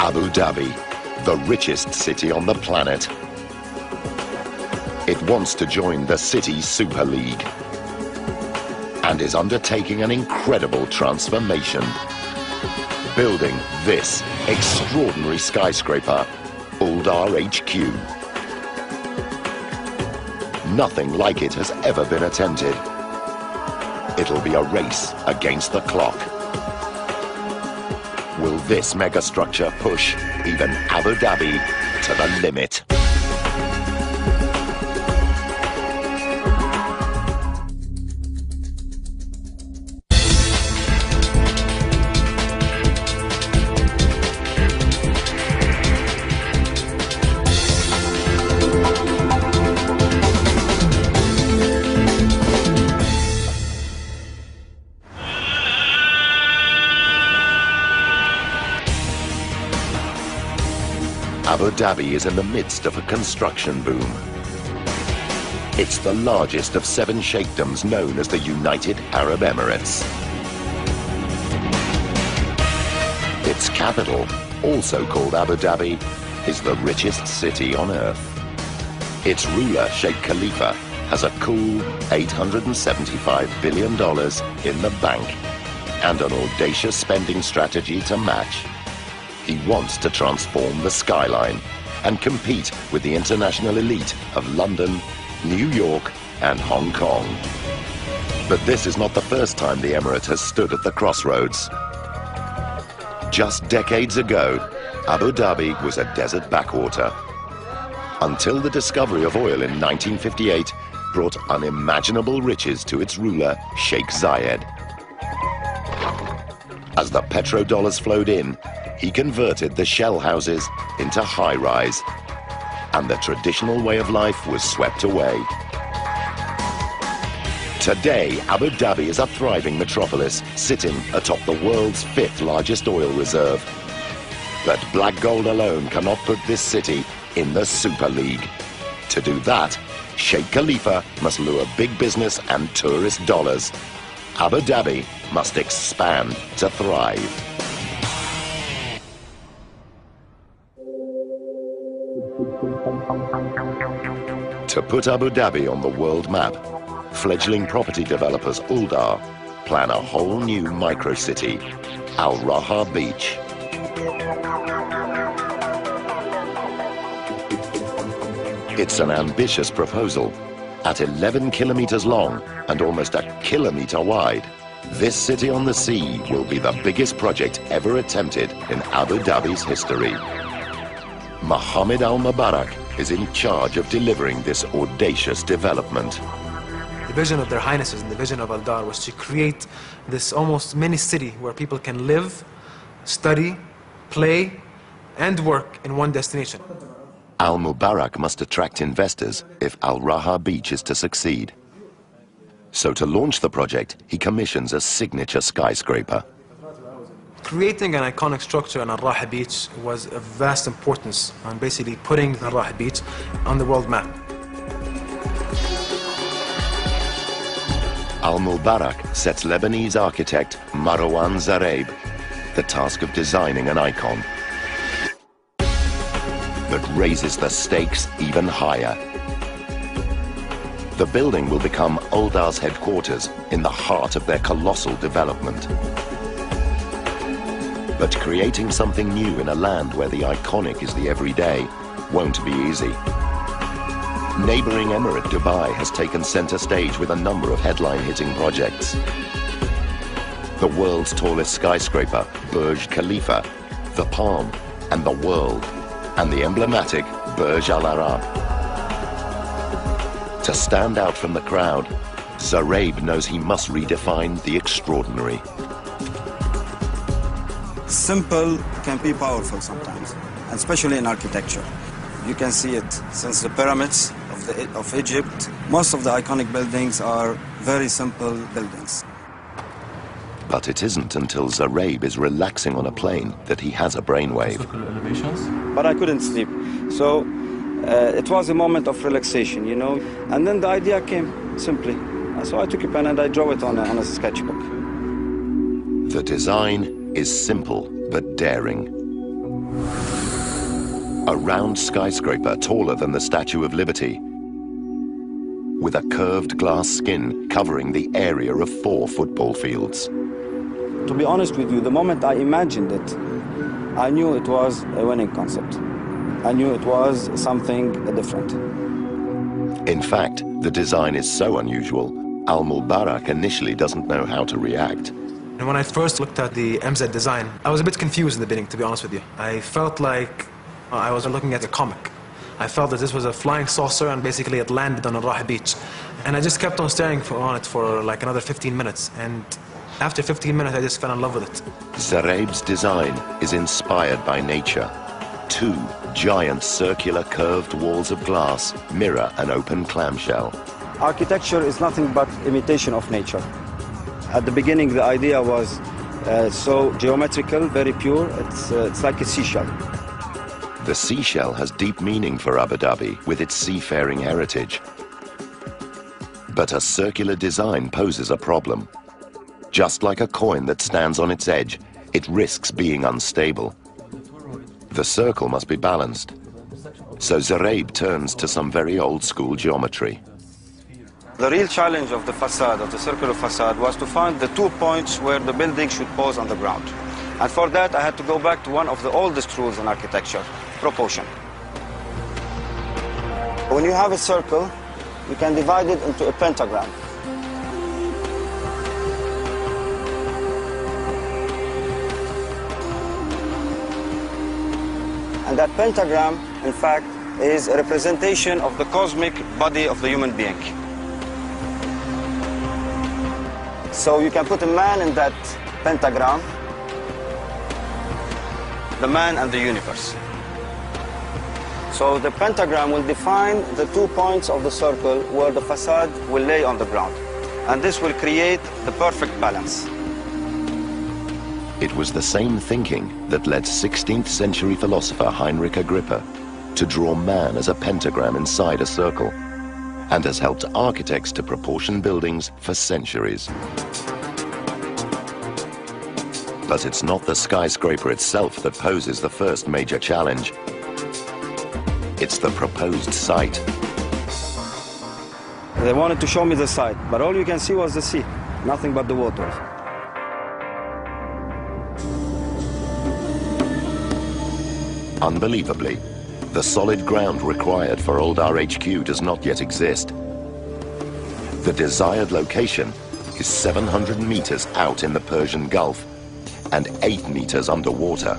Abu Dhabi, the richest city on the planet. It wants to join the City Super League and is undertaking an incredible transformation. Building this extraordinary skyscraper, Aldar HQ. Nothing like it has ever been attempted. It'll be a race against the clock. Will this megastructure push even Abu Dhabi to the limit? Abu Dhabi is in the midst of a construction boom. It's the largest of 7 sheikdoms known as the United Arab Emirates. Its capital, also called Abu Dhabi, is the richest city on earth. Its ruler, Sheikh Khalifa, has a cool $875 billion in the bank and an audacious spending strategy to match. He wants to transform the skyline and compete with the international elite of London, New York and Hong Kong. But this is not the first time the Emirate has stood at the crossroads. Just decades ago, Abu Dhabi was a desert backwater, until the discovery of oil in 1958 brought unimaginable riches to its ruler, Sheikh Zayed. As the petrodollars flowed in, he converted the shell houses into high-rise, and the traditional way of life was swept away. Today, Abu Dhabi is a thriving metropolis, sitting atop the world's 5th largest oil reserve. But black gold alone cannot put this city in the Super League. To do that, Sheikh Khalifa must lure big business and tourist dollars. Abu Dhabi must expand to thrive. To put Abu Dhabi on the world map, fledgling property developers Aldar plan a whole new micro-city, Al Raha Beach. It's an ambitious proposal. At 11 kilometers long and almost a kilometer wide, this city on the sea will be the biggest project ever attempted in Abu Dhabi's history. Mohammed Al Mubarak is in charge of delivering this audacious development. The vision of their highnesses and the vision of Aldar was to create this almost mini city where people can live, study, play, and work in one destination. Al Mubarak must attract investors if Al Raha Beach is to succeed. So to launch the project, he commissions a signature skyscraper. Creating an iconic structure on Al Raha Beach was of vast importance on basically putting Al Raha Beach on the world map. Al Mubarak sets Lebanese architect Marwan Zareeb the task of designing an icon that raises the stakes even higher. The building will become Aldar's headquarters in the heart of their colossal development. But creating something new in a land where the iconic is the everyday won't be easy. Neighboring Emirate Dubai has taken center stage with a number of headline-hitting projects. The world's tallest skyscraper, Burj Khalifa, the Palm, and the World, and the emblematic Burj Al Arab. To stand out from the crowd, Zareeb knows he must redefine the extraordinary. Simple can be powerful sometimes, and especially in architecture. You can see it since the pyramids of Egypt. Most of the iconic buildings are very simple buildings. But it isn't until Zareeb is relaxing on a plane that he has a brainwave. But I couldn't sleep, so it was a moment of relaxation, you know. And then the idea came simply. So I took a pen and I drew it on a sketchbook. The design is simple but daring. A round skyscraper taller than the Statue of Liberty, with a curved glass skin covering the area of 4 football fields. To be honest with you, the moment I imagined it, I knew it was a winning concept. I knew it was something different. In fact, the design is so unusual, Al-Mubarak initially doesn't know how to react. And when I first looked at the MZ design, I was a bit confused in the beginning, to be honest with you. I felt like I was looking at a comic. I felt that this was a flying saucer and basically it landed on Al-Rah beach. And I just kept on staring on it for like another 15 minutes. And after 15 minutes, I just fell in love with it. Zaraib's design is inspired by nature. 2 giant circular curved walls of glass mirror an open clamshell. Architecture is nothing but imitation of nature. At the beginning, the idea was so geometrical, very pure. It's like a seashell. The seashell has deep meaning for Abu Dhabi with its seafaring heritage. But a circular design poses a problem. Just like a coin that stands on its edge, it risks being unstable. The circle must be balanced. So Zaraib turns to some very old-school geometry. The real challenge of the facade, of the circular facade, was to find the 2 points where the building should pose on the ground. And for that, I had to go back to one of the oldest rules in architecture, proportion. When you have a circle, you can divide it into a pentagram. And that pentagram, in fact, is a representation of the cosmic body of the human being. So you can put a man in that pentagram, the man and the universe. So the pentagram will define the 2 points of the circle where the facade will lay on the ground. And this will create the perfect balance. It was the same thinking that led 16th century philosopher Heinrich Agrippa to draw man as a pentagram inside a circle, and has helped architects to proportion buildings for centuries. But it's not the skyscraper itself that poses the first major challenge. It's the proposed site. They wanted to show me the site, but all you can see was the sea, nothing but the waters. Unbelievably, the solid ground required for Aldar HQ does not yet exist. The desired location is 700 meters out in the Persian Gulf and 8 meters underwater.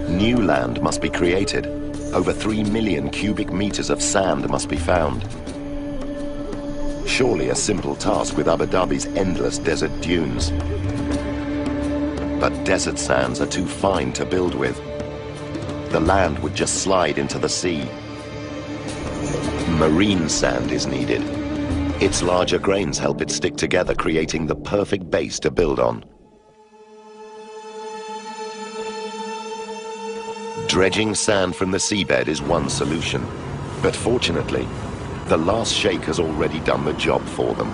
New land must be created. Over 3 million cubic meters of sand must be found. Surely a simple task with Abu Dhabi's endless desert dunes. But desert sands are too fine to build with. The land would just slide into the sea. Marine sand is needed. Its larger grains help it stick together, creating the perfect base to build on. Dredging sand from the seabed is one solution, but fortunately, the last sheikh has already done the job for them.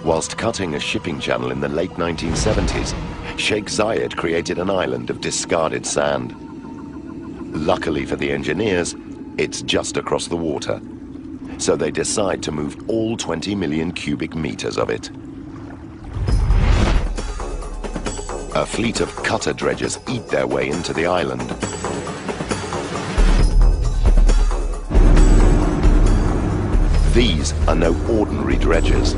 Whilst cutting a shipping channel in the late 1970s, Sheikh Zayed created an island of discarded sand. Luckily for the engineers, it's just across the water, so they decide to move all 20 million cubic meters of it. A fleet of cutter dredgers eat their way into the island. These are no ordinary dredgers.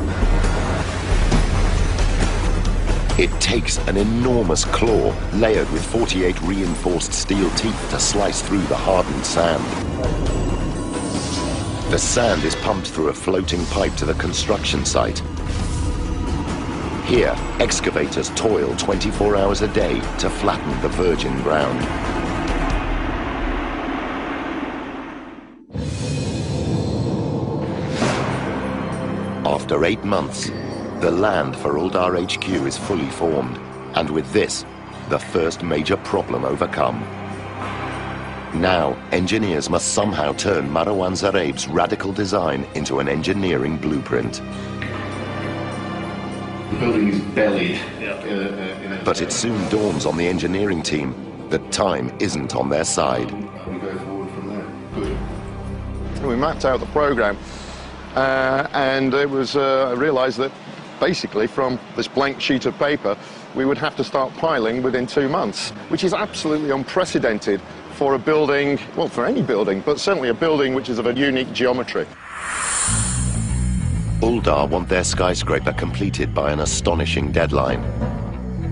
It takes an enormous claw layered with 48 reinforced steel teeth to slice through the hardened sand. The sand is pumped through a floating pipe to the construction site. Here, excavators toil 24 hours a day to flatten the virgin ground. After 8 months, the land for Aldar HQ is fully formed, and with this, the first major problem overcome. Now, engineers must somehow turn Marwan Zaraib's radical design into an engineering blueprint. The building is bellied. But it soon dawns on the engineering team that time isn't on their side. We mapped out the program and it was, I realized that basically from this blank sheet of paper we would have to start piling within 2 months, which is absolutely unprecedented for a building, well, for any building, but certainly a building which is of a unique geometry. Aldar want their skyscraper completed by an astonishing deadline.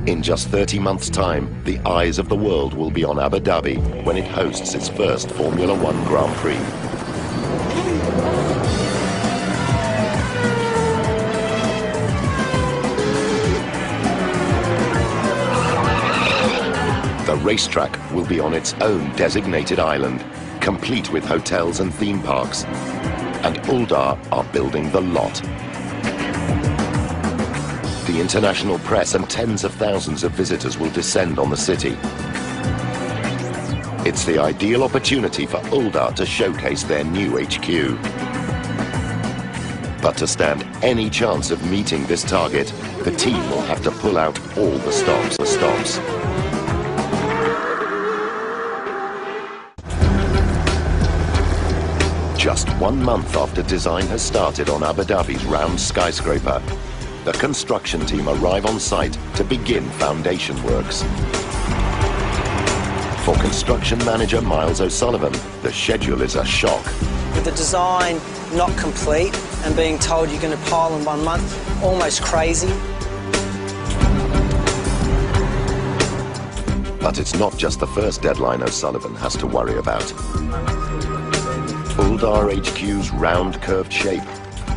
In just 30 months' time, the eyes of the world will be on Abu Dhabi when it hosts its first Formula One Grand Prix. The racetrack will be on its own designated island, complete with hotels and theme parks. And Aldar are building the lot. The international press and tens of thousands of visitors will descend on the city. It's the ideal opportunity for Aldar to showcase their new HQ. But to stand any chance of meeting this target, the team will have to pull out all the stops. Just 1 month after design has started on Abu Dhabi's round skyscraper, the construction team arrive on site to begin foundation works. For construction manager Miles O'Sullivan, the schedule is a shock. With the design not complete and being told you're going to pile in 1 month, almost crazy. But it's not just the first deadline O'Sullivan has to worry about. Aldar HQ's round curved shape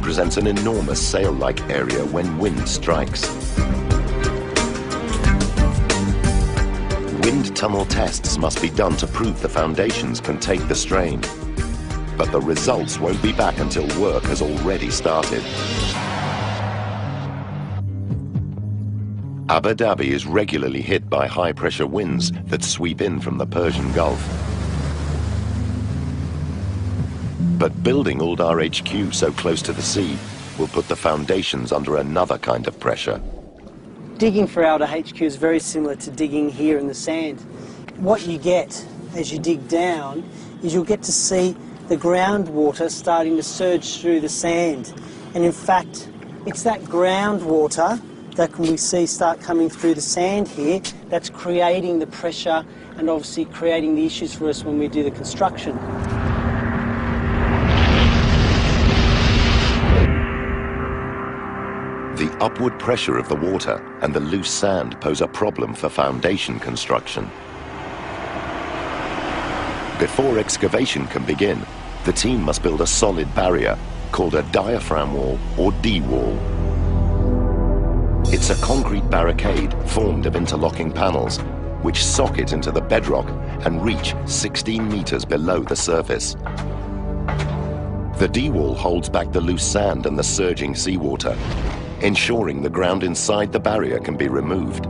presents an enormous sail-like area when wind strikes. Wind tunnel tests must be done to prove the foundations can take the strain. But the results won't be back until work has already started. Abu Dhabi is regularly hit by high-pressure winds that sweep in from the Persian Gulf. But building Aldar HQ so close to the sea will put the foundations under another kind of pressure. Digging for Aldar HQ is very similar to digging here in the sand. What you get as you dig down is you'll get to see the groundwater starting to surge through the sand. And in fact, it's that groundwater that we see start coming through the sand here that's creating the pressure and obviously creating the issues for us when we do the construction. The upward pressure of the water and the loose sand pose a problem for foundation construction. Before excavation can begin, the team must build a solid barrier called a diaphragm wall or D-wall. It's a concrete barricade formed of interlocking panels which socket into the bedrock and reach 16 meters below the surface. The D-wall holds back the loose sand and the surging seawater, ensuring the ground inside the barrier can be removed.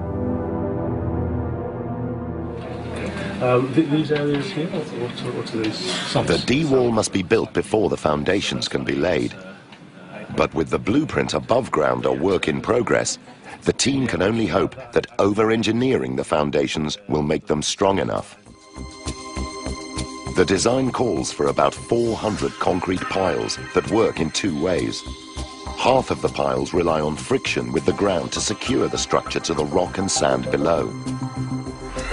These areas here, what are these? Sumps? The D-wall must be built before the foundations can be laid. But with the blueprint above ground or work in progress, the team can only hope that over-engineering the foundations will make them strong enough. The design calls for about 400 concrete piles that work in 2 ways. Half of the piles rely on friction with the ground to secure the structure to the rock and sand below,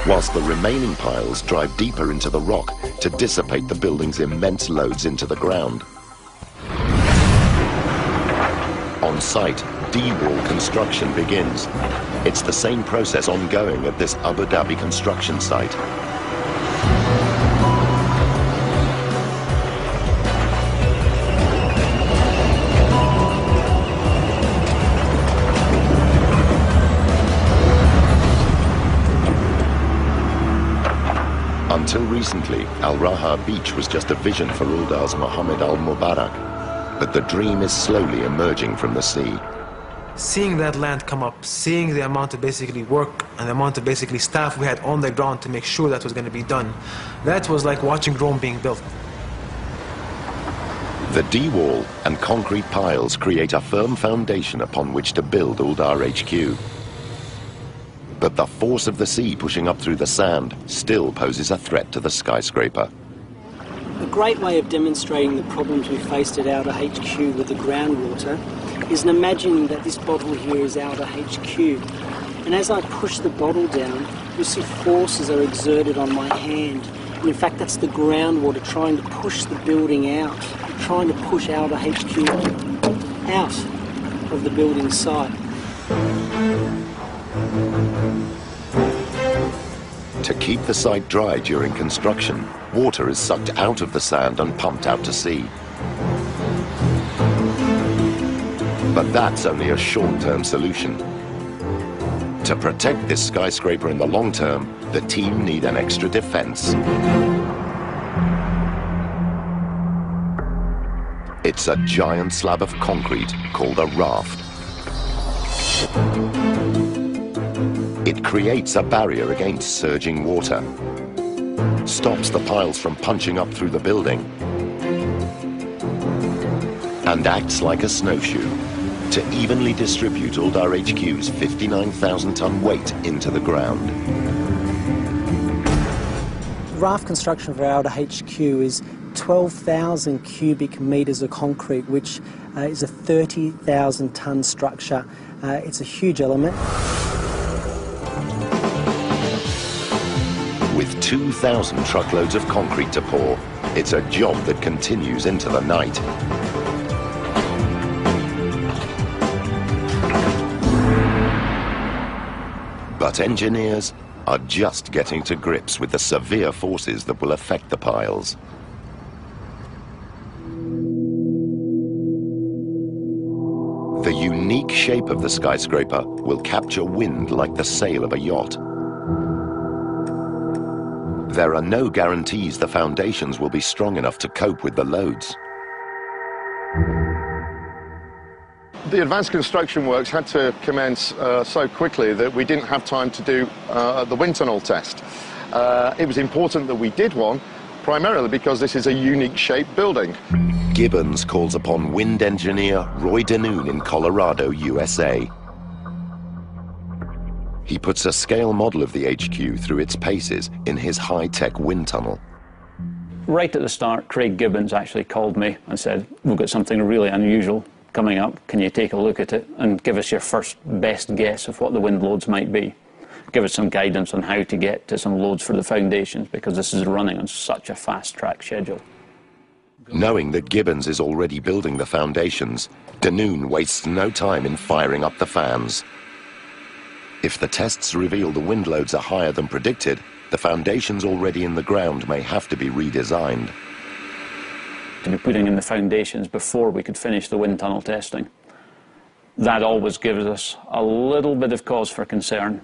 whilst the remaining piles drive deeper into the rock to dissipate the building's immense loads into the ground. On site, D-wall construction begins. It's the same process ongoing at this Abu Dhabi construction site. Until recently, Al Raha Beach was just a vision for Aldar's Mohammed Al Mubarak, but the dream is slowly emerging from the sea. Seeing that land come up, seeing the amount of basically work and the amount of basically staff we had on the ground to make sure that was going to be done, that was like watching Rome being built. The D-wall and concrete piles create a firm foundation upon which to build Aldar HQ. But the force of the sea pushing up through the sand still poses a threat to the skyscraper. A great way of demonstrating the problems we faced at Aldar HQ with the groundwater is in imagining that this bottle here is Aldar HQ. And as I push the bottle down, you'll see forces are exerted on my hand. And in fact, that's the groundwater trying to push the building out, trying to push Aldar HQ out of the building site. To keep the site dry during construction, water is sucked out of the sand and pumped out to sea. But that's only a short-term solution. To protect this skyscraper in the long term, the team need an extra defense. It's a giant slab of concrete called a raft. It creates a barrier against surging water, stops the piles from punching up through the building, and acts like a snowshoe to evenly distribute Aldar HQ's 59,000-ton weight into the ground. Raft construction for Aldar HQ is 12,000 cubic metres of concrete, which is a 30,000-ton structure. It's a huge element. With 2,000 truckloads of concrete to pour, it's a job that continues into the night. But engineers are just getting to grips with the severe forces that will affect the piles. The unique shape of the skyscraper will capture wind like the sail of a yacht. There are no guarantees the foundations will be strong enough to cope with the loads. The advanced construction works had to commence so quickly that we didn't have time to do the wind tunnel test. It was important that we did one, primarily because this is a unique shaped building. Gibbons calls upon wind engineer Roy Denoon in Colorado, USA. He puts a scale model of the HQ through its paces in his high-tech wind tunnel. Right at the start, Craig Gibbons actually called me and said, "We've got something really unusual coming up. Can you take a look at it and give us your first best guess of what the wind loads might be? Give us some guidance on how to get to some loads for the foundations, because this is running on such a fast-track schedule." Knowing that Gibbons is already building the foundations, Denoon wastes no time in firing up the fans. If the tests reveal the wind loads are higher than predicted, the foundations already in the ground may have to be redesigned. To be putting in the foundations before we could finish the wind tunnel testing, that always gives us a little bit of cause for concern.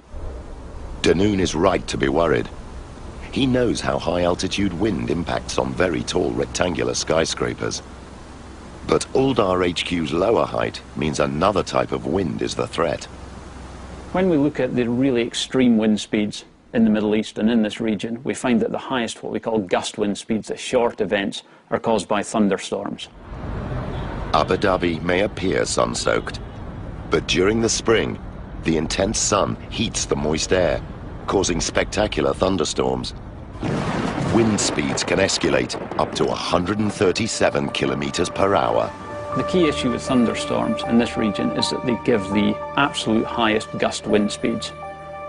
Denoon is right to be worried. He knows how high-altitude wind impacts on very tall rectangular skyscrapers. But Aldar HQ's lower height means another type of wind is the threat. When we look at the really extreme wind speeds in the Middle East and in this region, we find that the highest, what we call gust wind speeds, the short events, are caused by thunderstorms. Abu Dhabi may appear sun-soaked, but during the spring, the intense sun heats the moist air, causing spectacular thunderstorms. Wind speeds can escalate up to 137 kilometers per hour. The key issue with thunderstorms in this region is that they give the absolute highest gust wind speeds.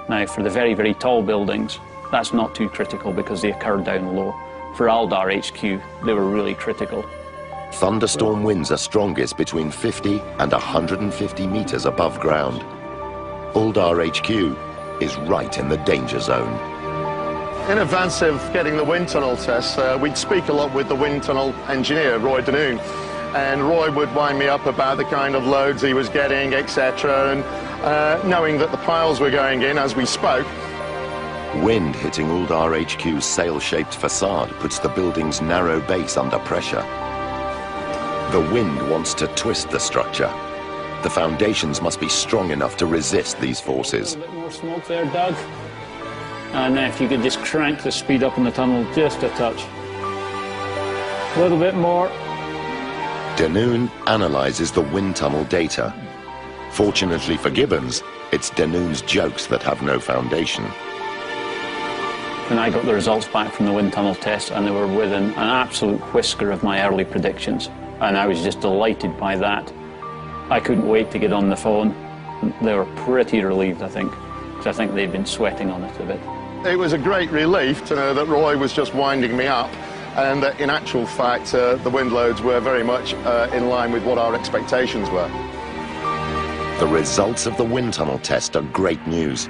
Now, for the very, very tall buildings, that's not too critical because they occur down low. For Aldar HQ, they were really critical. Thunderstorm winds are strongest between 50 and 150 meters above ground. Aldar HQ is right in the danger zone. In advance of getting the wind tunnel test, we'd speak a lot with the wind tunnel engineer, Roy Denoon. And Roy would wind me up about the kind of loads he was getting, etc. And knowing that the piles were going in as we spoke. Wind hitting Aldar HQ's sail-shaped facade puts the building's narrow base under pressure. The wind wants to twist the structure. The foundations must be strong enough to resist these forces. A little bit more smoke there, Doug. And if you could just crank the speed up in the tunnel just a touch. A little bit more. Denoon analyzes the wind tunnel data. Fortunately for Gibbons, It's Denoon's jokes that have no foundation. And I got the results back from the wind tunnel test, and they were within an absolute whisker of my early predictions. And I was just delighted by that. I couldn't wait to get on the phone. They were pretty relieved, I think, because I think they'd been sweating on it a bit. It was a great relief to know that Roy was just winding me up, and that in actual fact the wind loads were very much in line with what our expectations were. The results of the wind tunnel test are great news,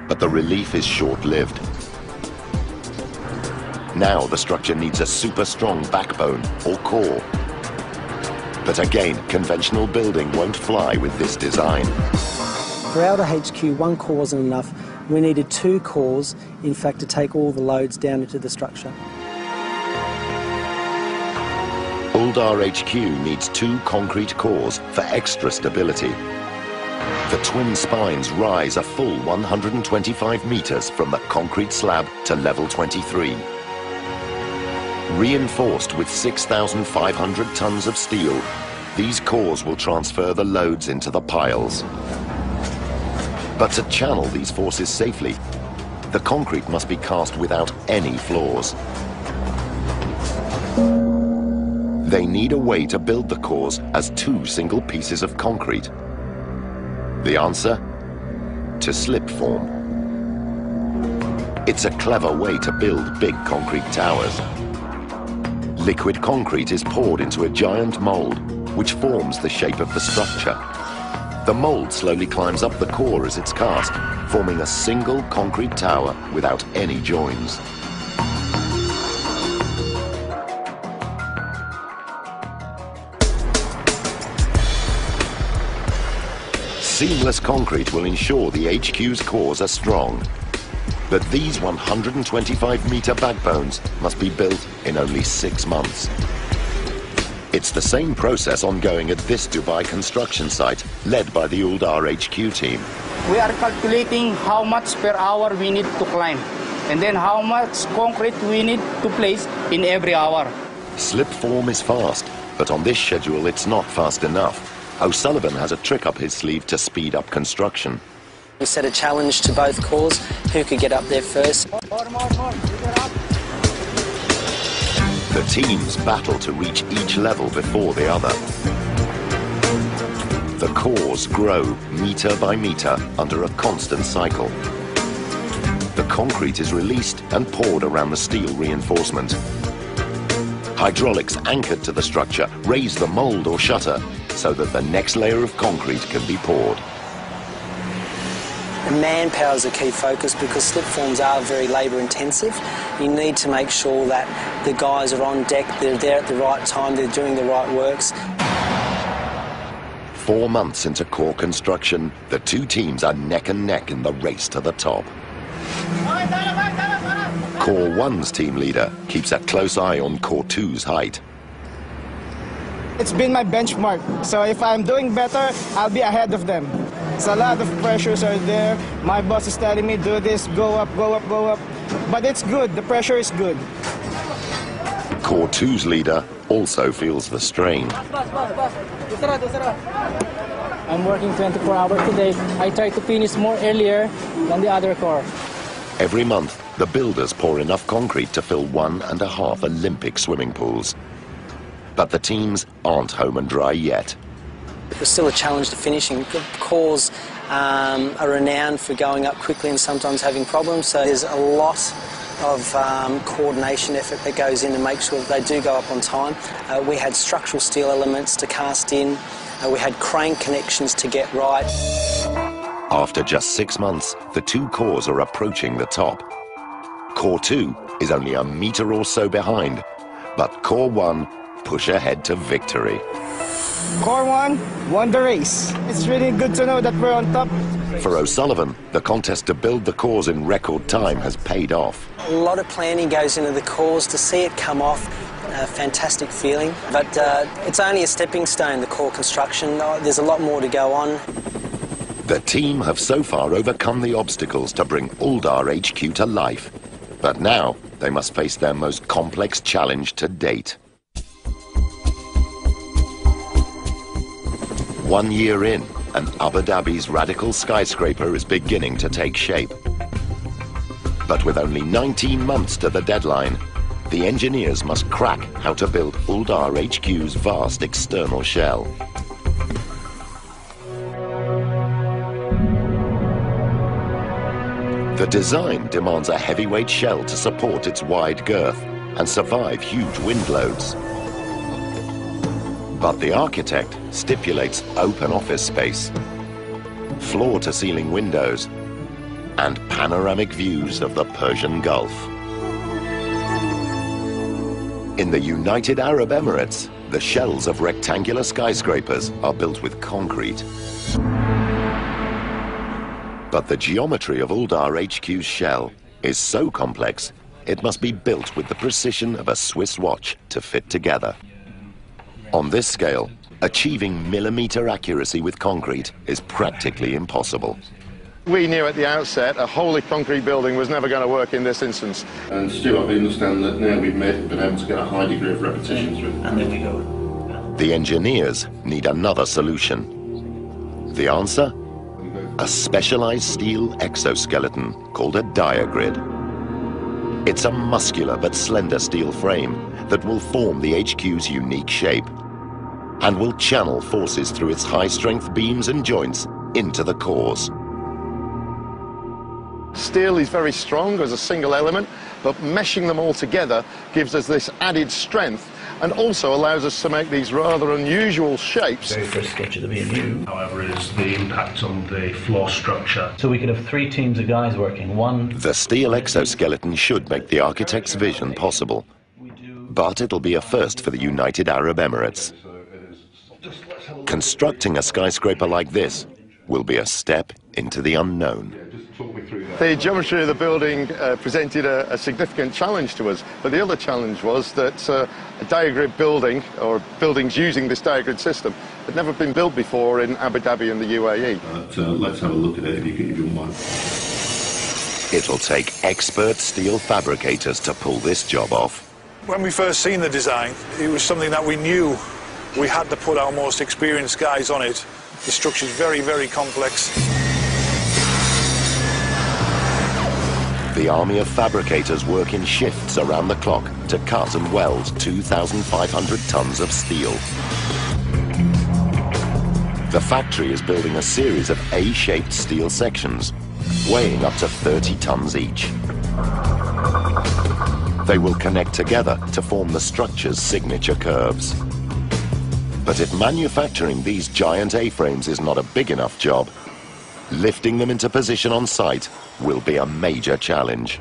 but the relief is short-lived. Now the structure needs a super strong backbone or core. But again, conventional building won't fly with this design. For Aldar HQ, one core wasn't enough. We needed 2 cores, in fact, to take all the loads down into the structure. Aldar HQ needs 2 concrete cores for extra stability. The twin spines rise a full 125 meters from the concrete slab to level 23. Reinforced with 6,500 tons of steel, these cores will transfer the loads into the piles. But to channel these forces safely, the concrete must be cast without any flaws. They need a way to build the cores as 2 single pieces of concrete. The answer? To slip form. It's a clever way to build big concrete towers. Liquid concrete is poured into a giant mold, which forms the shape of the structure. The mold slowly climbs up the core as it's cast, forming a single concrete tower without any joins. Seamless concrete will ensure the HQ's cores are strong. But these 125-meter backbones must be built in only 6 months. It's the same process ongoing at this Dubai construction site, led by the Aldar HQ team. We are calculating how much per hour we need to climb, and then how much concrete we need to place in every hour. Slip form is fast, but on this schedule it's not fast enough. O'Sullivan has a trick up his sleeve to speed up construction. We set a challenge to both cores, who could get up there first. More, get up. The teams battle to reach each level before the other. The cores grow meter by meter under a constant cycle. The concrete is released and poured around the steel reinforcement. Hydraulics anchored to the structure raise the mold or shutter so that the next layer of concrete can be poured. Manpower is a key focus because slip forms are very labour intensive. You need to make sure that the guys are on deck, they're there at the right time, they're doing the right works. 4 months into core construction, the 2 teams are neck and neck in the race to the top. Core 1's team leader keeps a close eye on Core 2's height. It's been my benchmark, so if I'm doing better, I'll be ahead of them. It's a lot of pressures are there. My boss is telling me, do this, go up, go up, go up. But it's good, the pressure is good. Core 2's leader also feels the strain. I'm working 24 hours today. I try to finish more earlier than the other core. Every month, the builders pour enough concrete to fill 1.5 Olympic swimming pools. But the teams aren't home and dry yet. There's still a challenge to finishing. Cores are renowned for going up quickly and sometimes having problems, so there's a lot of coordination effort that goes in to make sure that they do go up on time. We had structural steel elements to cast in. We had crane connections to get right. After just 6 months, the 2 cores are approaching the top. Core 2 is only a meter or so behind, but Core 1 push ahead to victory. Core 1 won the race. It's really good to know that we're on top. For O'Sullivan, the contest to build the cores in record time has paid off. A lot of planning goes into the cores. To see it come off, a fantastic feeling. But it's only a stepping stone, the core construction. There's a lot more to go on. The team have so far overcome the obstacles to bring Aldar HQ to life. But now they must face their most complex challenge to date. 1 year in, and Abu Dhabi's radical skyscraper is beginning to take shape. But with only 19 months to the deadline, the engineers must crack how to build Aldar HQ's vast external shell. The design demands a heavyweight shell to support its wide girth and survive huge wind loads. But the architect stipulates open office space, floor-to-ceiling windows, and panoramic views of the Persian Gulf. In the United Arab Emirates, the shells of rectangular skyscrapers are built with concrete. But the geometry of Aldar HQ's shell is so complex, it must be built with the precision of a Swiss watch to fit together. On this scale, achieving millimeter accuracy with concrete is practically impossible. We knew at the outset a wholly concrete building was never going to work in this instance. And Stu, I understand that now we've been able to get a high degree of repetition through. And there we go. The engineers need another solution. The answer? A specialized steel exoskeleton called a diagrid. It's a muscular but slender steel frame that will form the HQ's unique shape and will channel forces through its high-strength beams and joints into the cores. Steel is very strong as a single element, but meshing them all together gives us this added strength and also allows us to make these rather unusual shapes. The very first sketch of the B&U, however, is the impact on the floor structure. So we could have 3 teams of guys working. The steel exoskeleton should make the architect's vision possible, but it'll be a first for the United Arab Emirates. Constructing a skyscraper like this will be a step into the unknown. The geometry of the building presented a significant challenge to us, but the other challenge was that a diagrid building, or buildings using this diagrid system, had never been built before in Abu Dhabi and the UAE. Let's have a look at it if you don't mind. It'll take expert steel fabricators to pull this job off. When we first seen the design, it was something that we knew we had to put our most experienced guys on it. The structure's very, very complex. The army of fabricators work in shifts around the clock to cut and weld 2,500 tons of steel. The factory is building a series of A-shaped steel sections, weighing up to 30 tons each. They will connect together to form the structure's signature curves. But if manufacturing these giant A-frames is not a big enough job, lifting them into position on site will be a major challenge.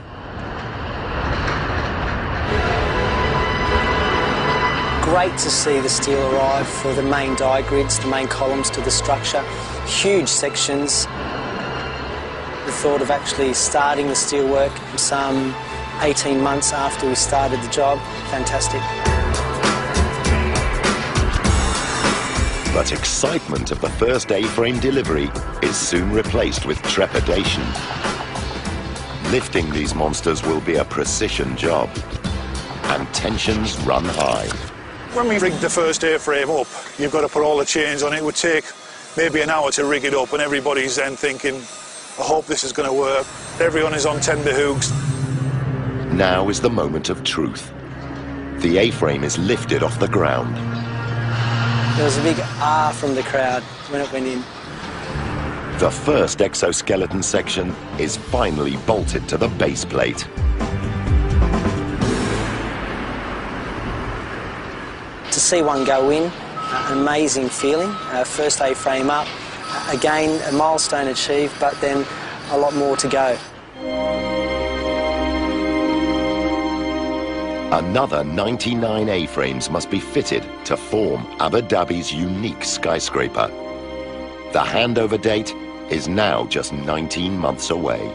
Great to see the steel arrive for the main diagrids, the main columns to the structure. Huge sections. The thought of actually starting the steelwork some 18 months after we started the job, fantastic. But excitement of the first A-frame delivery is soon replaced with trepidation. Lifting these monsters will be a precision job, and tensions run high. When we rigged the first A-frame up, you've got to put all the chains on it. It would take maybe an hour to rig it up, and everybody's then thinking, I hope this is going to work. Everyone is on tender hooks. Now is the moment of truth. The A-frame is lifted off the ground. There was a big ah from the crowd when it went in. The first exoskeleton section is finally bolted to the base plate. To see one go in, an amazing feeling. First A-frame up, again a milestone achieved, but then a lot more to go. Another 99 A-frames must be fitted to form Abu Dhabi's unique skyscraper. The handover date is now just 19 months away.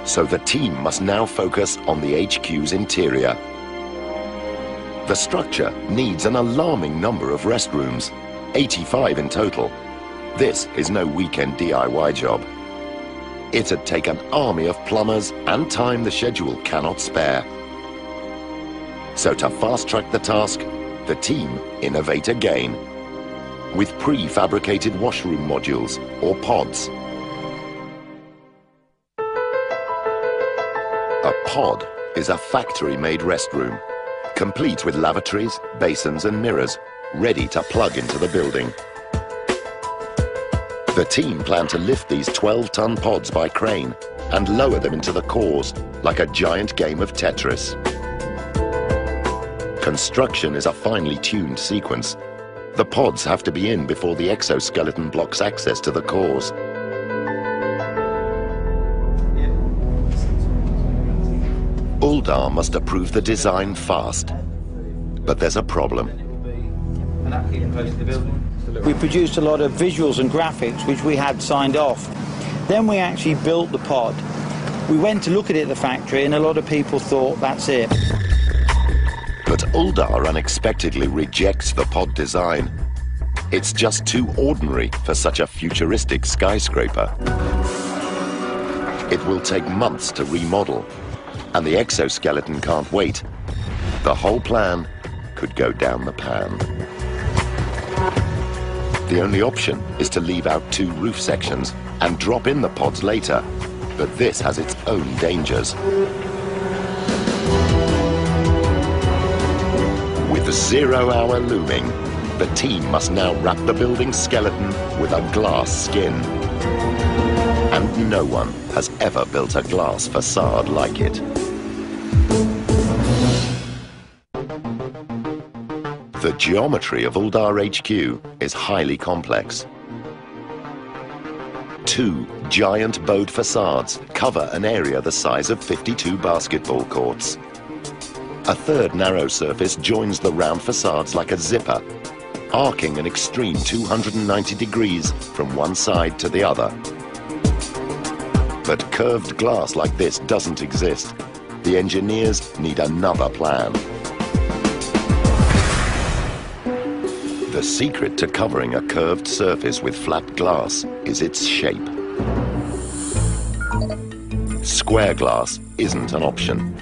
So the team must now focus on the HQ's interior. The structure needs an alarming number of restrooms, 85 in total. This is no weekend DIY job. It'd take an army of plumbers and time the schedule cannot spare. So to fast-track the task, the team innovate again. with prefabricated washroom modules or pods. A pod is a factory-made restroom, complete with lavatories, basins and mirrors, ready to plug into the building. The team plan to lift these 12-ton pods by crane and lower them into the cores like a giant game of Tetris. Construction is a finely tuned sequence. The pods have to be in before the exoskeleton blocks access to the cores. Aldar must approve the design fast, but there's a problem. We produced a lot of visuals and graphics which we had signed off. Then we actually built the pod. We went to look at it at the factory and a lot of people thought that's it. But Aldar unexpectedly rejects the pod design. It's just too ordinary for such a futuristic skyscraper. It will take months to remodel, and the exoskeleton can't wait. The whole plan could go down the pan. The only option is to leave out 2 roof sections and drop in the pods later, but this has its own dangers. With 0 hour looming, the team must now wrap the building's skeleton with a glass skin. And no one has ever built a glass facade like it. The geometry of Aldar HQ is highly complex. 2 giant bowed facades cover an area the size of 52 basketball courts. A 3rd narrow surface joins the round facades like a zipper, arcing an extreme 290 degrees from one side to the other. But curved glass like this doesn't exist. The engineers need another plan. The secret to covering a curved surface with flat glass is its shape. Square glass isn't an option.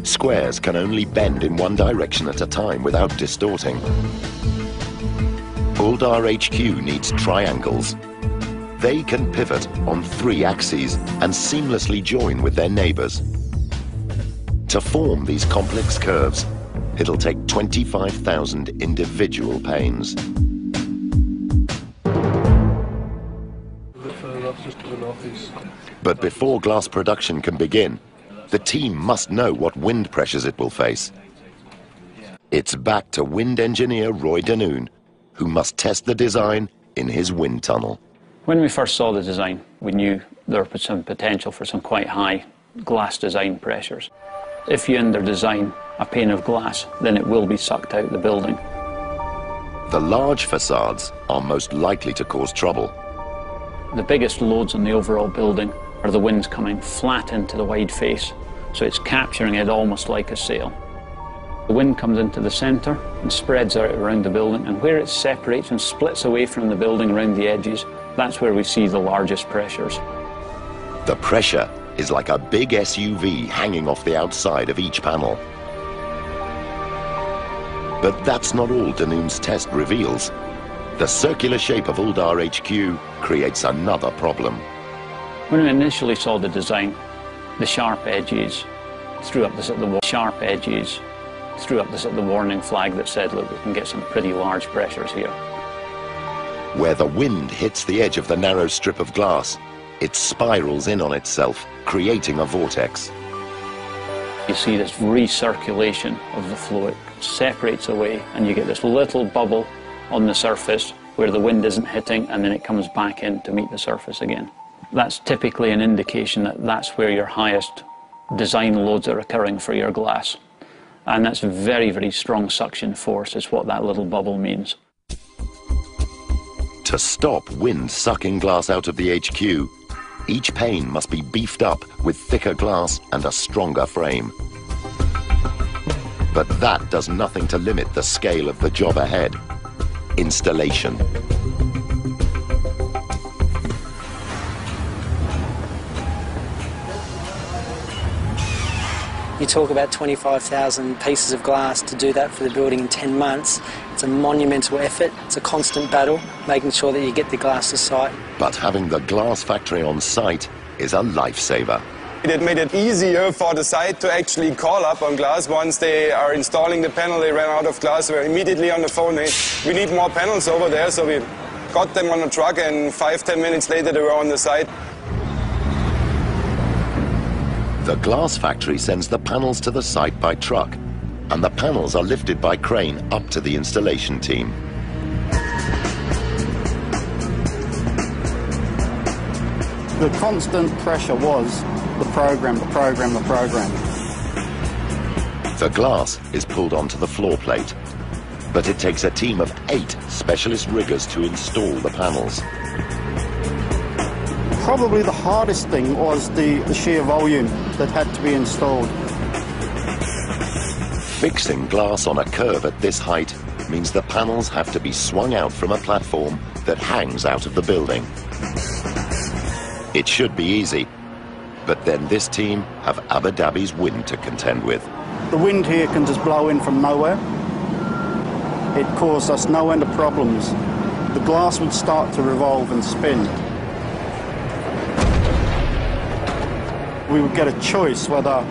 Squares can only bend in one direction at a time without distorting. Aldar HQ needs triangles. They can pivot on 3 axes and seamlessly join with their neighbors. To form these complex curves, it'll take 25,000 individual panes. But before glass production can begin, the team must know what wind pressures it will face. It's back to wind engineer Roy Danoon, who must test the design in his wind tunnel. When we first saw the design, we knew there was some potential for some quite high glass design pressures. If you under-design a pane of glass, then it will be sucked out the building. The large facades are most likely to cause trouble. The biggest loads on the overall building are the winds coming flat into the wide face, so it's capturing it almost like a sail. The wind comes into the centre and spreads out around the building, and where it separates and splits away from the building around the edges, that's where we see the largest pressures. The pressure is like a big SUV hanging off the outside of each panel. But that's not all Danoon's test reveals. The circular shape of Aldar HQ creates another problem. When we initially saw the design, the sharp edges threw up the warning flag that said, look, we can get some pretty large pressures here. Where the wind hits the edge of the narrow strip of glass, it spirals in on itself, creating a vortex. You see this recirculation of the flow. It separates away and you get this little bubble on the surface where the wind isn't hitting, and then it comes back in to meet the surface again. That's typically an indication that that's where your highest design loads are occurring for your glass. And that's very, very strong suction force is what that little bubble means. To stop wind sucking glass out of the HQ, each pane must be beefed up with thicker glass and a stronger frame. But that does nothing to limit the scale of the job ahead: installation. You talk about 25,000 pieces of glass. To do that for the building in 10 months, It's a monumental effort. It's a constant battle, making sure that you get the glass to site. But having the glass factory on site is a lifesaver. It made it easier for the site to actually call up on glass. Once they are installing the panel, they ran out of glass, we're immediately on the phone. We need more panels over there, so we got them on a truck, and 5–10 minutes later they were on the site. The glass factory sends the panels to the site by truck, and the panels are lifted by crane up to the installation team. The constant pressure was the program. The glass is pulled onto the floor plate, but it takes a team of 8 specialist riggers to install the panels. Probably the hardest thing was the sheer volume that had to be installed. Fixing glass on a curve at this height means the panels have to be swung out from a platform that hangs out of the building. It should be easy, but then this team have Abu Dhabi's wind to contend with. The wind here can just blow in from nowhere. It caused us no end of problems. The glass would start to revolve and spin. We would get a choice whether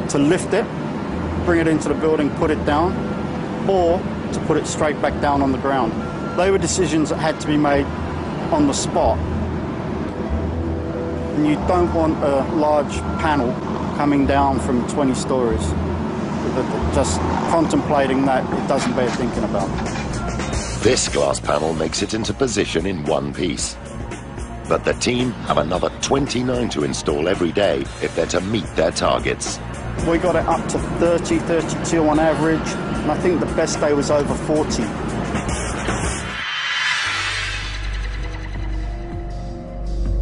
to lift it, bring it into the building, put it down, or to put it straight back down on the ground. They were decisions that had to be made on the spot. And you don't want a large panel coming down from 20 stories. Just contemplating that, it doesn't bear thinking about. This glass panel makes it into position in one piece. But the team have another 29 to install every day if they're to meet their targets. We got it up to 30, 32 on average, and I think the best day was over 40.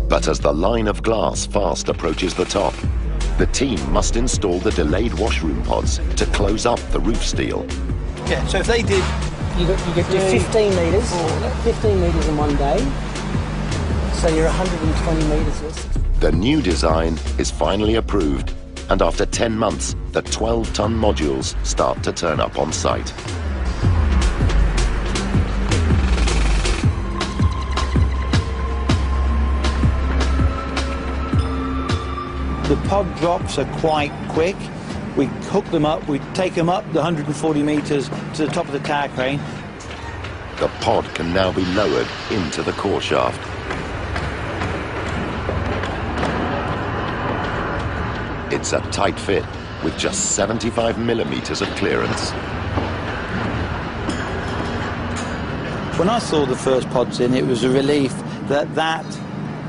But as the line of glass fast approaches the top, the team must install the delayed washroom pods to close up the roof steel. Yeah, so if they did... You get to 15 metres, 15 metres in one day, so you're 120 metres. The new design is finally approved, and after 10 months, the 12-ton modules start to turn up on site. The pod drops are quite quick. We hook them up, we take them up the 140 metres to the top of the tower crane. The pod can now be lowered into the core shaft. It's a tight fit with just 75 millimeters of clearance. When I saw the first pods in, it was a relief that that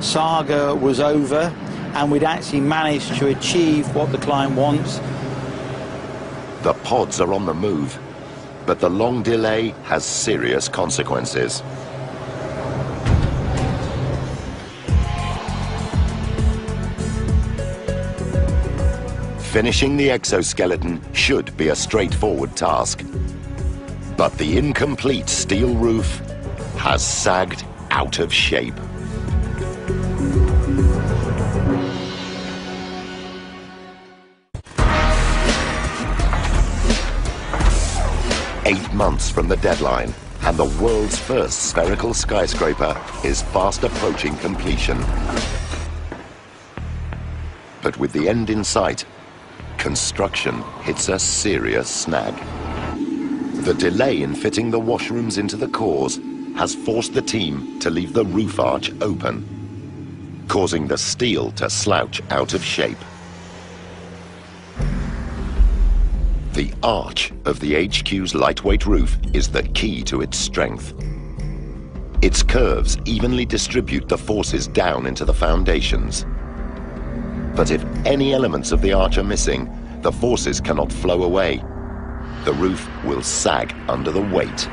saga was over and we'd actually managed to achieve what the client wants. The pods are on the move, but the long delay has serious consequences. Finishing the exoskeleton should be a straightforward task, but the incomplete steel roof has sagged out of shape. Eight months from the deadline, and the world's first spherical skyscraper is fast approaching completion. But with the end in sight, construction hits a serious snag. The delay in fitting the washrooms into the cores has forced the team to leave the roof arch open, causing the steel to slouch out of shape. The arch of the HQ's lightweight roof is the key to its strength. Its curves evenly distribute the forces down into the foundations. But if any elements of the arch are missing, the forces cannot flow away. The roof will sag under the weight.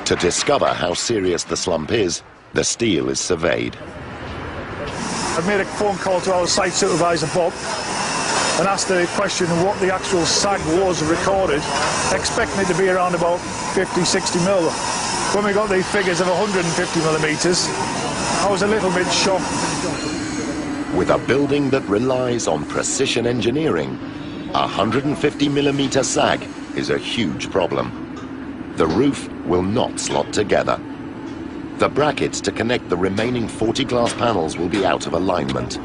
To discover how serious the slump is, the steel is surveyed. I made a phone call to our site supervisor, Bob, and asked the question of what the actual sag was recorded, expecting it to be around about 50, 60 mil. When we got the figures of 150 millimetres, I was a little bit shocked. With a building that relies on precision engineering, a 150 millimetre sag is a huge problem. The roof will not slot together. The brackets to connect the remaining 40 glass panels will be out of alignment.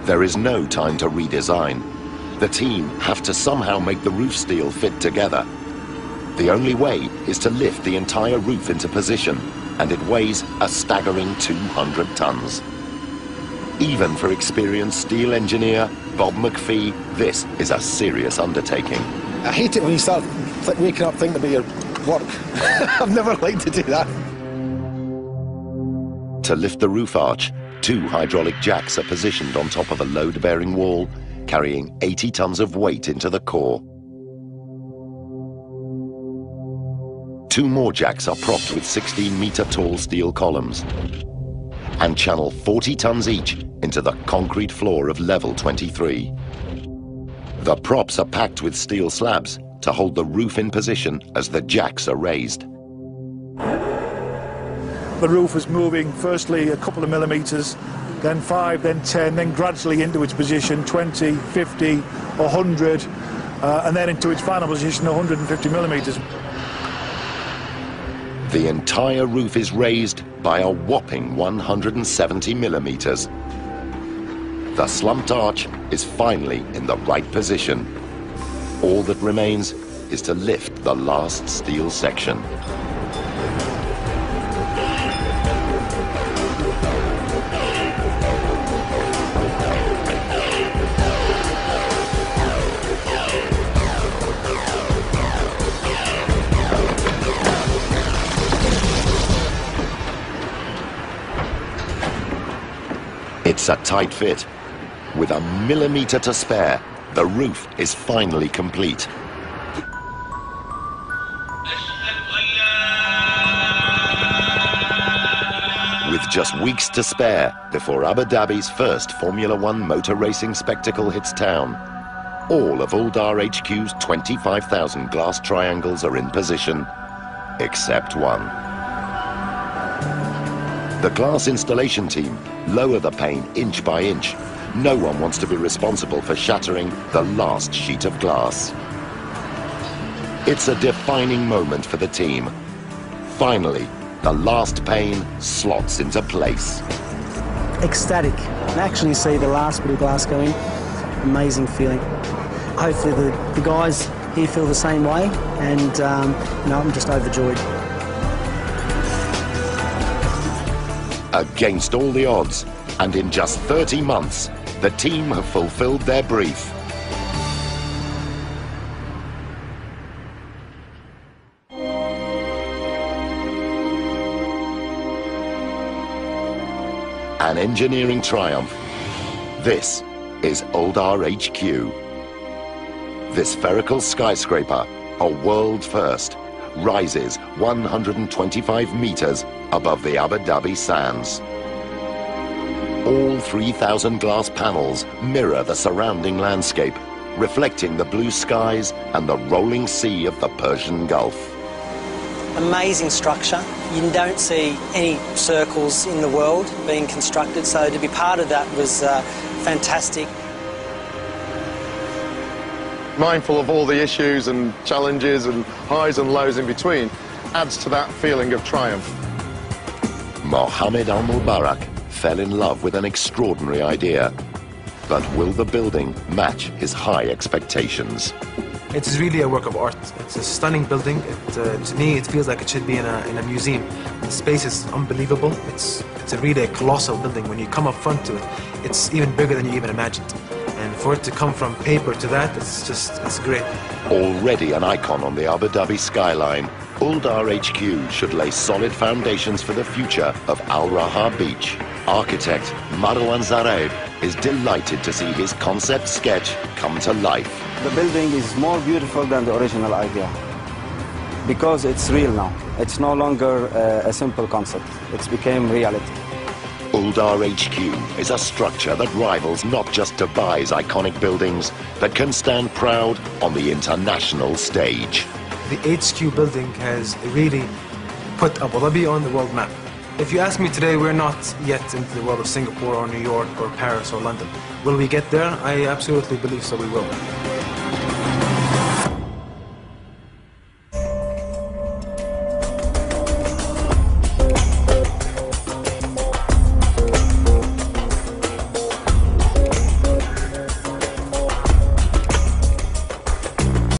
There is no time to redesign. The team have to somehow make the roof steel fit together. The only way is to lift the entire roof into position, and it weighs a staggering 200 tons. Even for experienced steel engineer Bob McPhee, this is a serious undertaking. I hate it when you start waking up thinking about your work. I've never liked to do that. To lift the roof arch, 2 hydraulic jacks are positioned on top of a load-bearing wall, carrying 80 tons of weight into the core. 2 more jacks are propped with 16-meter-tall steel columns and channel 40 tons each into the concrete floor of level 23. The props are packed with steel slabs to hold the roof in position as the jacks are raised. The roof was moving firstly a couple of millimetres, then 5, then 10, then gradually into its position, 20, 50, 100, and then into its final position, 150 millimetres. The entire roof is raised by a whopping 170 millimeters. The slumped arch is finally in the right position. All that remains is to lift the last steel section. It's a tight fit. With a millimeter to spare, the roof is finally complete. With just weeks to spare before Abu Dhabi's first Formula One motor racing spectacle hits town, all of Aldar HQ's 25,000 glass triangles are in position, except one. The glass installation team lower the pane inch by inch. No one wants to be responsible for shattering the last sheet of glass. It's a defining moment for the team. Finally, the last pane slots into place. Ecstatic. Actually see the last bit of glass go in. Amazing feeling. Hopefully the guys here feel the same way, and I'm just overjoyed. Against all the odds, and in just 30 months, the team have fulfilled their brief. An engineering triumph. This is Aldar HQ. This spherical skyscraper, a world first, rises 125 meters above the Abu Dhabi sands. All 3,000 glass panels mirror the surrounding landscape, reflecting the blue skies and the rolling sea of the Persian Gulf. Amazing structure. You don't see any circles in the world being constructed, so to be part of that was fantastic. Mindful of all the issues and challenges and highs and lows in between adds to that feeling of triumph. Mohammed Al-Mubarak fell in love with an extraordinary idea. But will the building match his high expectations? It's really a work of art. It's a stunning building. To me, it feels like it should be in a museum. The space is unbelievable. It's a really colossal building. When you come up front to it, it's even bigger than you even imagined. And for it to come from paper to that, it's great. Already an icon on the Abu Dhabi skyline, Aldar HQ should lay solid foundations for the future of Al Raha Beach. Architect Marwan Zareeb is delighted to see his concept sketch come to life. The building is more beautiful than the original idea because it's real now. It's no longer a simple concept. It's became reality. Aldar HQ is a structure that rivals not just Dubai's iconic buildings, but can stand proud on the international stage. The HQ building has really put Abu Dhabi on the world map. If you ask me today, we're not yet into the world of Singapore or New York or Paris or London. Will we get there? I absolutely believe so we will.